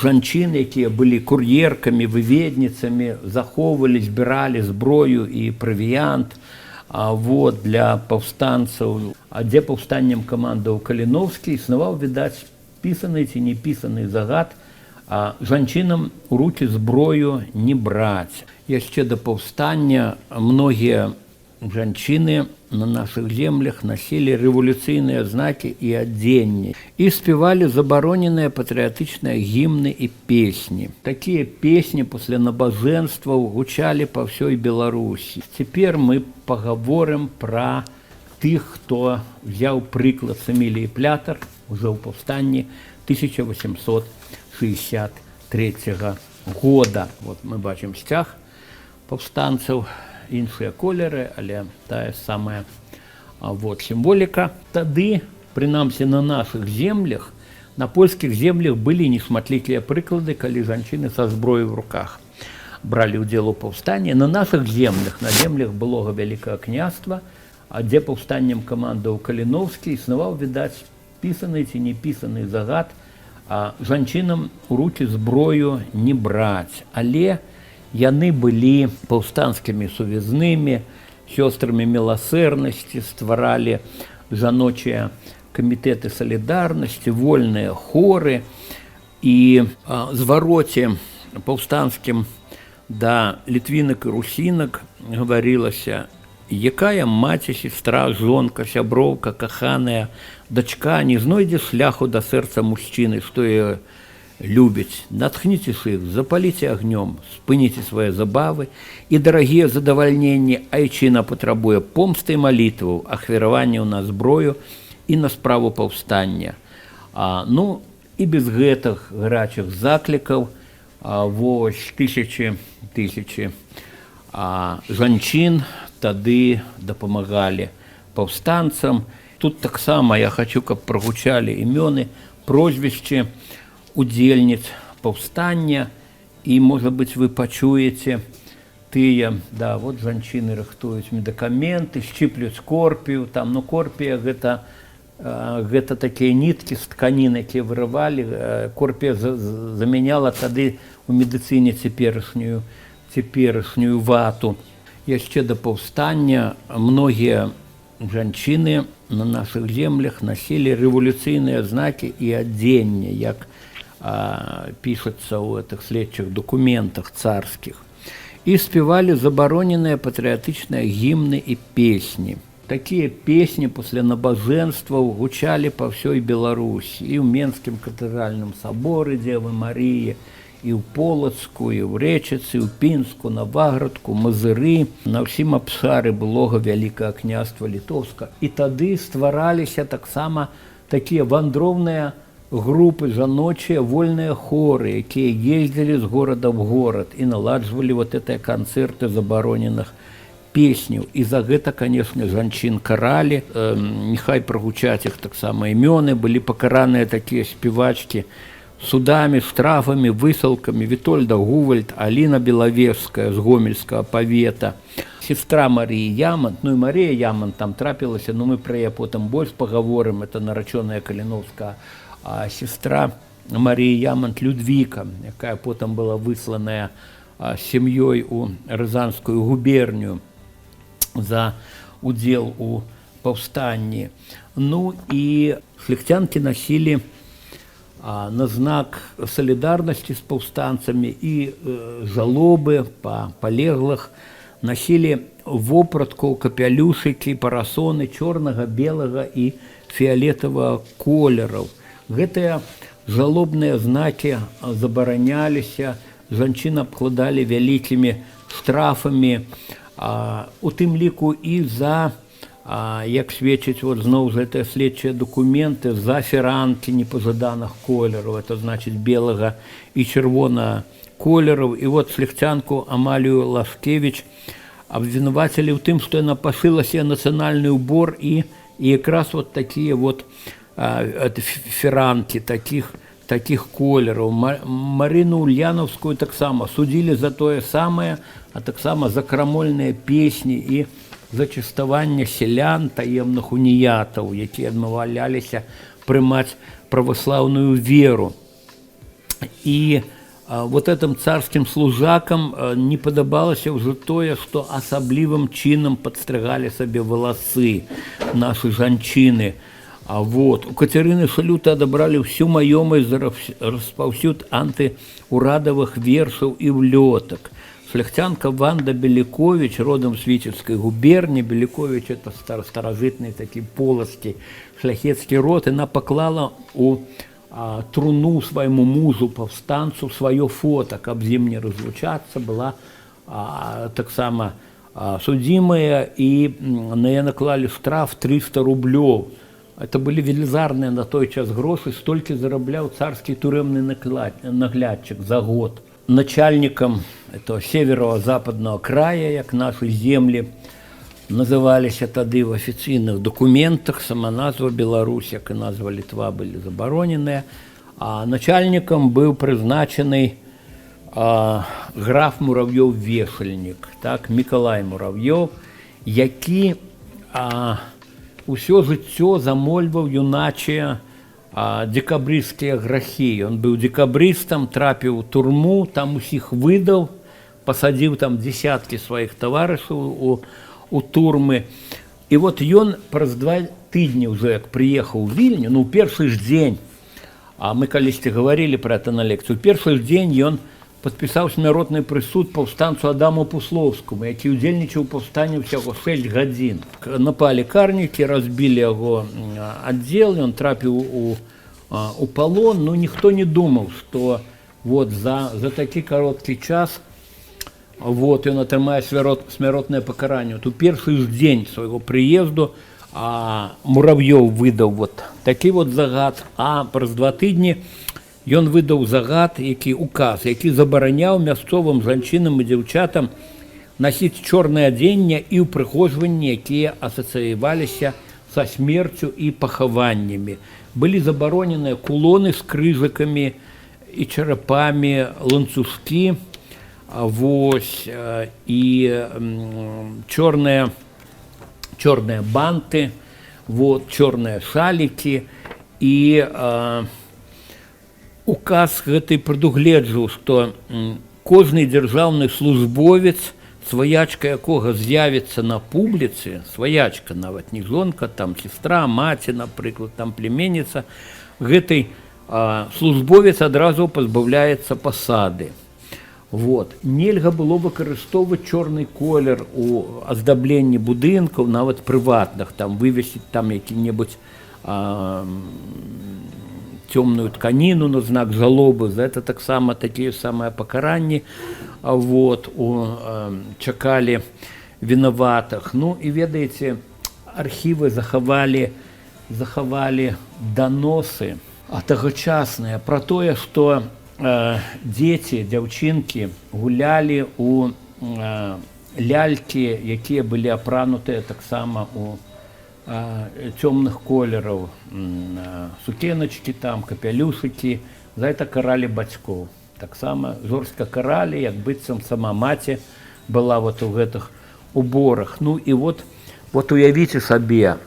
жанчын, якія былі кур'еркамі, выведніцамі, захоўвалі, збіралі зброю і правіянт для паўстанцаў. А дзе паўстаннем камандаваў Каліноўскі, існаваў, відаць, пісаны ці не пісаны загад, жанчынам у рукі зброю не браць. Яшчэ да паўстання многія жанчыны на нашых землях носілі рэвалюцыйныя знакі і адзенні і спявалі забароненыя патрыятычныя гімны і песні. Такія песні пасля набажэнстваў гучалі па ўсёй Беларусі. Цяпер мы пагаворым пра тых, хто взяў прыклад з Эміліі Плятар ужо ў паўстанні 1863 года. Вот мы бачым сцяг паўстанцаў, іншыя колеры, але тая самая сімволіка. Тады, прынамсі на нашых землях, на польскіх землях былі нешматлікія прыклады, калі жанчыны са зброяй у руках бралі ўдзел у паўстанні. На нашых землях, на землях былога Вялікага княства, дзе паўстаннем камандаваў Каліноўскі, існаваў, відаць, пісаны ці не пісаны загад, жанчынам у рукі зброю не браць. Але яны былі паўстанцкімі сувязнымі, сёстрамі міласэрнасці, стваралі жаночыя камітэты салідарнасці, вольныя хоры. І звароце паўстанцкім да літвінак і русінак гаварылася: якая маці, сестра, жонка, сяброўка, каханая, дачка не знойдзе шляху да сэрца мужчыны, што яе любіць. Натхніце ж іх, запаліце агнём, спыніце свае забавы і дарагія задавальненні. Айчына патрабуе помсты і малітваў, ахвяраванняў на зброю і на справу паўстання. І без гэтых гарачых заклікаў тысячы жанчын тады дапамагалі паўстанцам. Тут таксама я хочу, каб прагучалі імёны, прозвішчы удзельніц паўстання. І, можа быць, вы пачуеце тыя, жанчыны рыхтуюць медыкаменты, шчыплюць корпію. Корпія гэта такія ніткі з тканін, якія вырывалі. Корпія замяняла тады у медыцыне цяперашнюю вату. Яшчэ да паўстання многія жанчыны на нашых землях носілі рэвалюцыйныя знакі і адзенне, як пішацца ў гэтых следчых дакументах царскіх, і спявалі забароненыя патрыятычныя гімны і песні. Такія песні пасля набажэнстваў гучалі па ўсёй Беларусі, і ў Менскім катэдральным саборы Дзевы Марыі, і ў Полацку, і ў Рэчыцы, і ў Пінску, на Ваградку, Мазыры, на ўсім абшары былога Вялікага княства Літоўска. І тады ствараліся таксама такія вандроўныя групы жаночыя, вольныя хоры, якія ездзілі з горада ў горад і наладжвалі гэтыя канцэрты забароненых песняў. І за гэта, канешне, жанчын каралі. Няхай прагучаць іх таксама імёны. Былі пакараныя такія спевачкі судамі, штрафамі, высылкамі: Вітольда Гувальд, Аліна Белавежская з Гомельскага павета, сестра Марыі Ямант. І Марыя Ямант там трапілася, мы пра яе потым больш пагаворым. Это нарачоная Каліноўская сестра Марыі Ямант Людвіка, якая потым была высланая сям'ёй у Рязанскую губернію за удзел у паўстанні. І шляхцянкі насілі на знак солідарнасці з паўстанцамі і жалобы па палеглых насілі вопратку, капялюшыкі, парасоны чорнага, белага і фіялетавага колераў. Гэтыя жалобныя знакі забараняліся, жанчын абкладалі вялікімі штрафамі, у тым ліку і за, як сведчыць зноў гэтыя следчыя дакументы, за фіранкі непажаданых колераў, это значыць белага і чырвонага колераў. І шляхцянку Амалію Лашкевіч абвінавацілі ў тым, што яна пашыла себе нацыянальны ўбор і якраз такія фіранкі такіх колераў. Марыну Ульянаўскую таксама судзілі за тое самае, а таксама за крамольныя песні і зачыставання селян, таемных уніятаў, якія адмаўляліся прымаць праваслаўную веру. І вот этим царскім служакам не падабалася ўжо тое, што асаблівым чынам падстрыгалі сабе валасы нашы жанчыны. Вот. У Кацярыны Шалюты адабралі ўсю маёмасць за распаўсюд антыурадавых вершаў і ўлётак. Шляхцянка Ванда Белякович, родом з Віцебскай губерні, Белякович – это старажытны такі полацкі шляхецкі род, яна паклала у труну свайму мужу паўстанцу сваё фото, каб з ім не разлучацца, была таксама судзімая, і на яе наклалі штраф 300 рублёў. Это былі велізарныя на той час грошы, столькі зарабляў царскі турэмны наглядчык за год. Начальником этого северо-западного края, як наши земли называліся тады в офіцыйных документах, сама назва Беларусь, як і назва Літва, былі забароненыя. А начальником быў прызначаны граф Муравьёў-Вешальнік, так, Мікалай Муравьёў, які ўсё жыццё замольваў юначыя декабрыстскія грахі. Ён быў декабрыстам, трапіў у турму, там усіх выдаў, пасадзіў там дзесяткі сваіх таварышаў у турмы. І вот ён праз 2 тыдні ўжо як прыехаў у Вільню, ну, першы ж дзень, а мы калісьці гаварылі пра гэта на лекцыю, першы ж дзень ён падпісаў смяротны прысуд паўстанцу Адаму Пуслоўскаму, які ўдзельнічаў у паўстанні ўсяго 6 гадзін. Напалі карнікі, разбілі яго аддзел, ён трапіў у палон, ну ніхто не думаў, што вот за такі кароткі час вот ён атрымае смяротнае пакаранне. У першы ж дзень свайго прыезду Муравьёў выдаў вот такі вот загад, а праз 2 тыдні ён выдаў загад, які указ, які забараняў мясцовым жанчынам і дзяўчатам насіць чорнае адзенне і ўпрыгожванні, якія асацыяваліся са смерцю і пахаваннямі. Былі забароненыя кулоны з крыжыкамі і чарапамі, ланцужкі, вось, і чорныя банты, вот, чорныя шалікі, і указ гэты прадугледжваў, што кожны дзяржаўны службовец, сваячка якога з'явіцца на публіцы, сваячка нават не жонка, там сестра, маці, напрыклад, там племенніца, гэтай службовец адразу пазбаўляецца пасады. Вот. Нельга было выкарыстоўваць чорны колер у аздабленні будынкаў, нават прыватных, там вывесіць там які-небудзь цёмную тканіну на знак жалобы, за это таксама такія самыя пакаранні, вот, чакалі вінаватых. Ну і ведаеце, архівы захавалі даносы тагачасныя пра тое, што дзеці, дзяўчынкі гулялі у лялькі, якія былі апранутыя таксама у цёмных колераў, сукеначкі там, капялюшыкі, за это каралі бацькоў. Таксама жорстка каралі, як быццам сама маці была вот у гэтых уборах. Ну і вот уявіце сабе,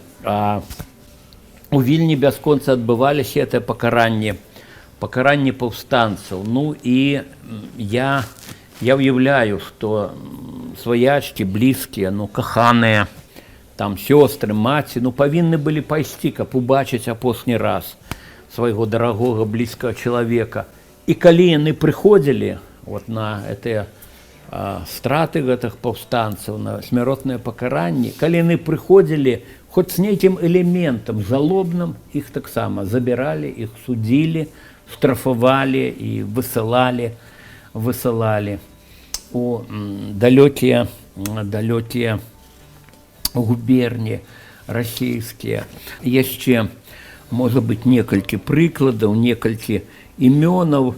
у Вільні бясконца адбываліся гэтыя пакаранні паўстанцаў. Ну і я уяўляю, што сваячкі, блізкія, ну, каханыя, там сёстры, маці, ну, павінны былі пайсці, каб убачыць апошні раз свайго дарагога, блізкага чалавека. І калі яны прыходзілі вот на гэтыя страты гэтых паўстанцаў, на смяротныя пакаранні, калі яны прыходзілі хоць з нейкім элементам жалобным, іх таксама забіралі, іх судзілі, штрафавалі і высылалі у далёкія губерні расійскія. Яшчэ можа быць некалькі прыкладаў, некалькі імёнаў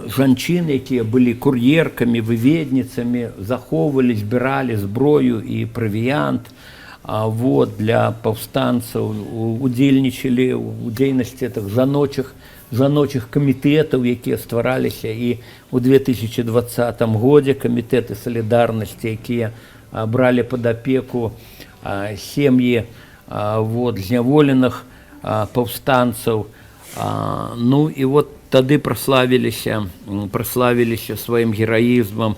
жанчын, якія былі кур'еркамі, выведніцамі, захоўвалі, збіралі зброю і правіянт, вот, для паўстанцаў, удзельнічалі ў дзейнасці жаночых камітэтаў, якія ствараліся і ў 2020 годзе, камітэты салідарнасці, якія бралі пад апеку сем'і вот, зняволеных паўстанцаў. Ну і вот тады праславіліся сваім гераізмам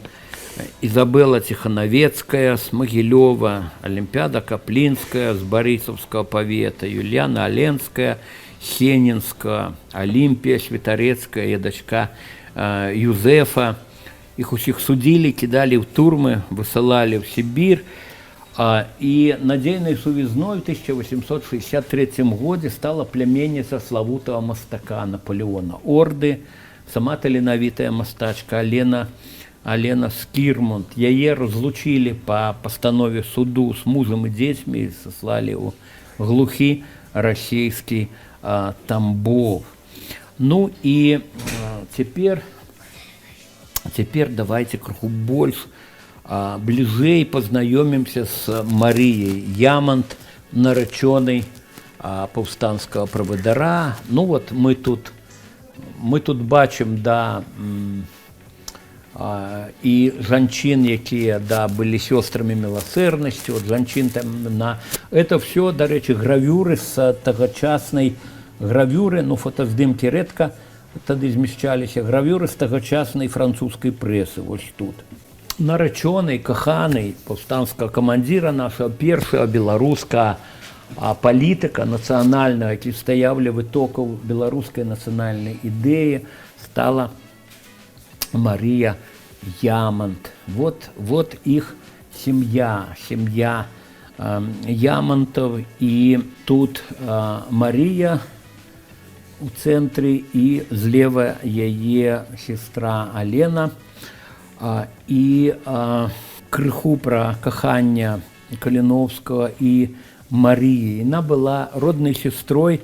Изабелла Тихановецкая з Магілёва, Олимпиада Каплинская з Барысаўскага павета, Юліяна Аленская, Сенінска, Олімпія Святарецкая, я дачка Юзефа. Іх усіх судзілі, кідалі ў турмы, высылалі ў Сібір. І надзейнай сувязной в 1863 годзе стала пляменніца славутага мастака Наполеона Орды, сама таленавітая мастачка Алена Скірмонт. Яе разлучілі па пастанове суду з мужам і дзецьмі і саслалі ў глухі расійскі Тамбов. Ну і цяпер давайте крыху больш бліжэй пазнаёмімся з Марыяй Ямант, наречёнай паўстанцкага правадыра. Ну вот мы тут бачым і жанчын, якія былі сёстрамі міласэрнасці, от жанчын там это все, дарэчы, гравюры з тагачаснай гравюры, ну фотаздымкі рэдка тады змяшчаліся, гравюры з тагачаснай французскай прэсы, вось тут. Наречёнай, каханай паўстанцкага камандзіра нашага, першага беларускага палітыка нацыянальнага, які стаяў ля вытокаў беларускай нацыянальнай ідэі, стала Мария Ямонт. Вот их семья Ямонтов. И тут Мария у цэнтры і злева яе сестра Алена. І крыху пра каханне Каліновскага і Марыі. Яна была роднай сестрой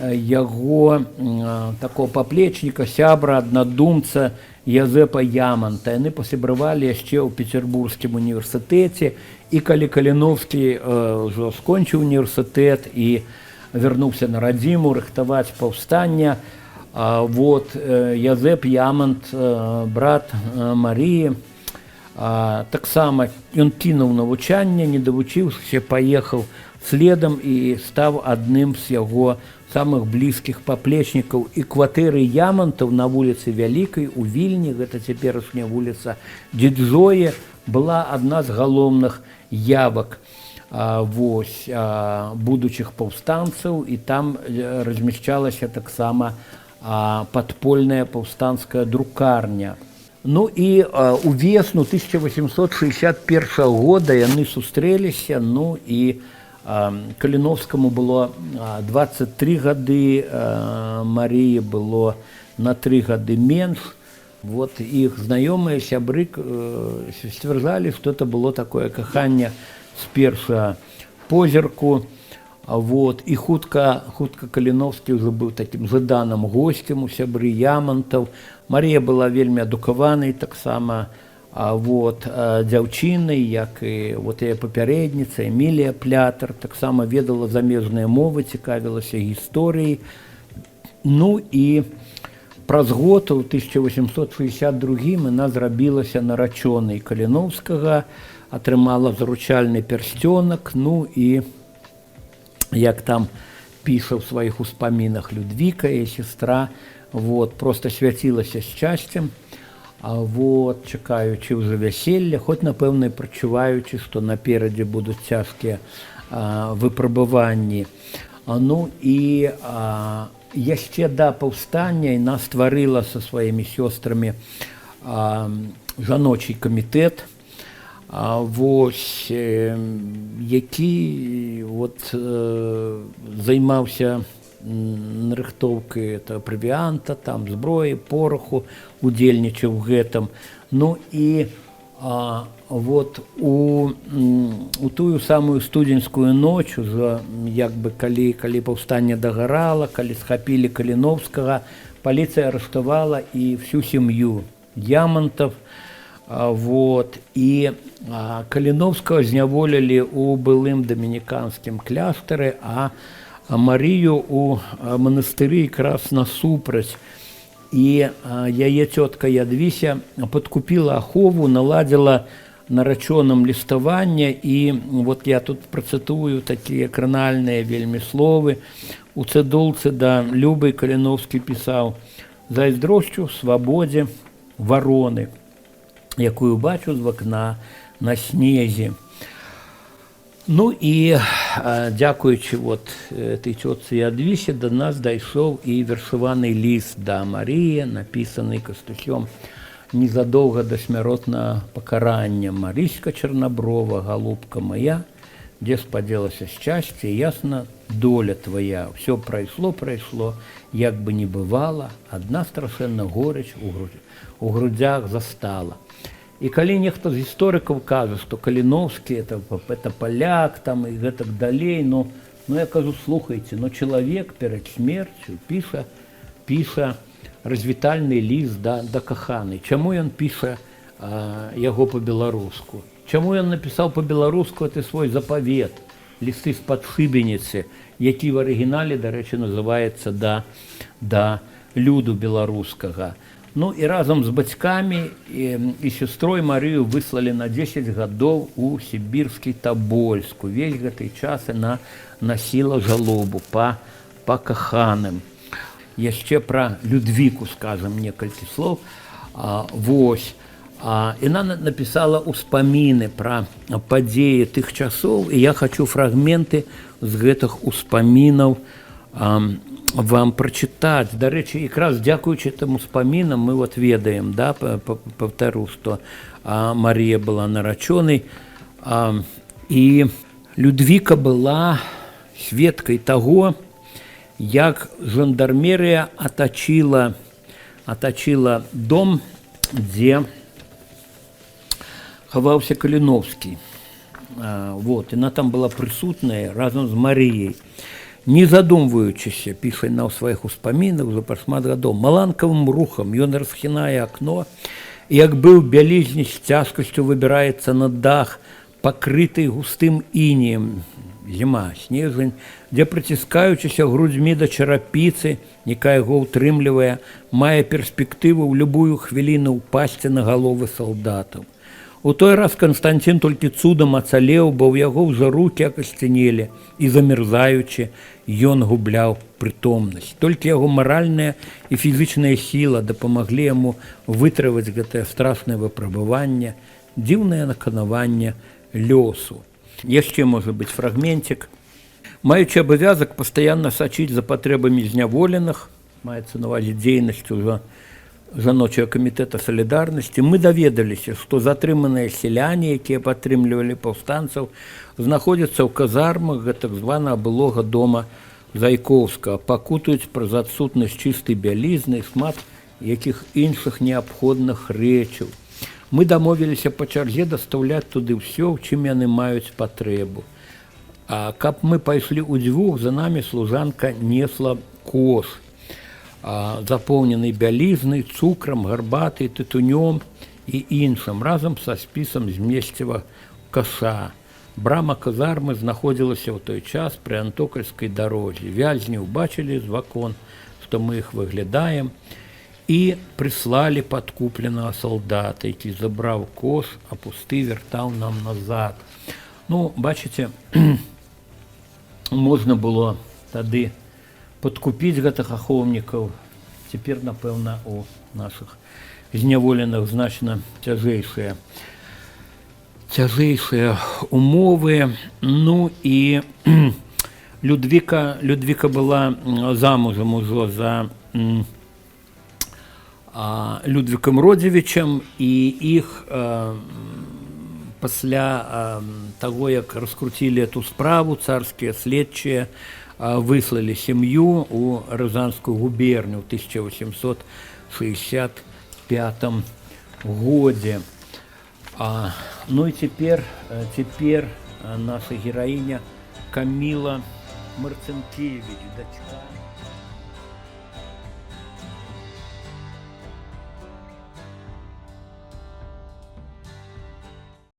яго такого паплечніка, сябра, аднадумца Язэпа Ямонта. Яны пасябравалі яшчэ ў Петербургскім універсітэце, і калі Каліновскі ўжо скончыў універсітэт і вярнуўся на радзіму рыхтаваць паўстання, вот Язэп Ямонт, брат Марыі, таксама ён кінуў навучанне, не давучыўся, паехаў следам і стаў адным з яго самых блізкіх паплечнікаў. І кватэры Ямонтаў на вуліцы Вялікай у Вільні, гэта цяперашняя вуліца Дзедзоі, была адна з галоўных явак будучых паўстанцаў, і там размяшчалася таксама падпольная паўстанцкая друкарня. Ну і увесну 1861 года яны сустрэліся, ну і Каліновскаму было 23 гады, Марыі было на 3 гады менш. Вот іх знаёмыя сябры сцвярджалі, што это было такое каханне з першага позірку. Вот. І хутка Каліновскі ўжо быў такім жаданым госцем у сябры Ямонтаў. Марыя была вельмі адукаванай таксама дзяўчынай, як і яе папярэдніца Эмілія Плятар, таксама ведала замежныя мовы, цікавілася гісторыяй. Ну і праз год у 1862 яна зрабілася нарачонай Каліновскага, атрымала заручальны персцёнак, ну і як там піша ў сваіх успамінах Людвіка, яе сестра, просто свяцілася шчасцем, чакаючы ўжо вяселля, хоць, напэўна, прачуваючы, што наперадзе будуць цяжкія выпрабаванні. Ну і яшчэ да паўстання яна стварыла са сваімі сёстрамі жаночий камітэт, які займаўся нарыхтоўкай правіанта, там зброі, пораху, удзельнічаў у гэтым. Ну і у тую самую студзеньскую ноч, калі паўстанне дагарала, калі схапілі Каліновскага, паліцыя арыштавала і всю сям'ю Ямонтов. І Каліновскага зняволілі ў былым дамініканскім кляштары, а Марыю у манастыры якраз насупраць. І яе цётка Ядвіся падкупіла ахову, наладзіла нарачоным ліставанне, і я тут працытую такія кранальныя вельмі словы. У цэдулцы да Любы Каліновскі пісаў: зайздросцю свабодзе вароны, якую бачу з вакна на снезе. Ну і дзякуючы этой цётцы Ядвісе да нас дайшоў і вершаваны ліст да Марыі, напісаны Кастусём незадоўга да смяротнага пакарання. Марыська Чарнаброва, голубка моя, где спадзелася счастье, ясна доля твоя. Все прайшло, як бы не бывало, одна страшэнна горыч у грудях застала. І калі нехто з гісторыкаў кажа, што Каліноўскі это паляк там і гэтак далей, ну я кажу, слухайце, чалавек перад смерцю піша развітальны ліст да каханай. Чаму ён піша яго па-беларуску? Чаму ён напісаў па-беларуску гэты свой запавет, лісты з-пад шыбеніцы, які в арыгінале, дарэчы, называецца да люду беларускага. Ну і разам з бацькамі і сястрой Марыю выслалі на 10 гадоў у сібірскі Табольск. Увесь гэты час яна насіла жалобу па каханым. Яшчэ пра Людвіку скажам некалькі слоў. Яна напісала ўспаміны пра падзеі тых часоў, і я хачу фрагменты з гэтых успамінаў вам прачытаць. Дарэчы, якраз дзякуючы тым успамінам мы ведаем, паўтару, што Марыя была нарачонай, і Людвіка была сведкай таго, як жандармерыя атачыла дом, дзе хаваўся Каліноўскі. Яна там была прысутная разам з Марыяй. Не задумваючыся, піша на ў сваіх успамінах за шмат гадоў, маланкавым рухам ён расхінае акно, і як быў бялізні з цяжкасцю выбіраецца на дах, пакрыты густым інеем, зіма, снежань, дзе прыціскаючыся грудзьмі да чарапіцы, якая яго ўтрымлівае, мае перспектыву ў любую хвіліну ўпасці на галовы салдатаў. У той раз Канстанцін толькі цудам ацалеў, бо ў яго ўжо рукі акасцянелі, і замерзаючы, ён губляў прытомнасць. Толькі яго маральная і фізічная сіла дапамаглі яму вытрываць гэтае страшнае выпрабаванне, дзіўнае наканаванне лёсу. Яшчэ можа быць фрагментик. Маючы абавязак пастаянна сачыць за патрэбамі зняволеных, маецца на ўвазе дзейнасць ужо жаночага камітэта салідарнасці, мы даведаліся, што затрыманыя сяляне, якія падтрымлівалі паўстанцаў, знаходзяцца ў казармах гэтак званага былога дома Зайкоўскага, пакутаюць праз адсутнасць чыстай бялізны і шмат якіх іншых неабходных рэчаў. Мы дамовіліся па чарзе дастаўляць туды ўсё, ў чым яны маюць патрэбу. А каб мы пайшлі ўдзвюх, за намі служанка несла кош, запоўнены бялізнай, цукрам, гарбатай, тытунём і іншым, разам са спісам змесціва каша. Брама казармы знаходзілася ў той час пры Антокальскай дарозе. Вязні ўбачылі з вакон, што мы іх выглядаем, і прыслалі падкупленага салдата, які забраў кош, а пусты вяртаў нам назад. Ну, бачыце, можна было тады падкупіць гэтых ахоўнікаў. Цяпер, напэўна, у нашых зняволеных значна цяжэйшыя умовы. Ну і Людвіка была замужам ужо за Людвікам Родзевічам, і іх пасля таго, як раскруцілі эту справу, царскія следчыя выслалі сям'ю ў Рязанскую губерню ў 1865 годзе. Ну і цяпер наша гераіня Каміла Марцинкевич, дачка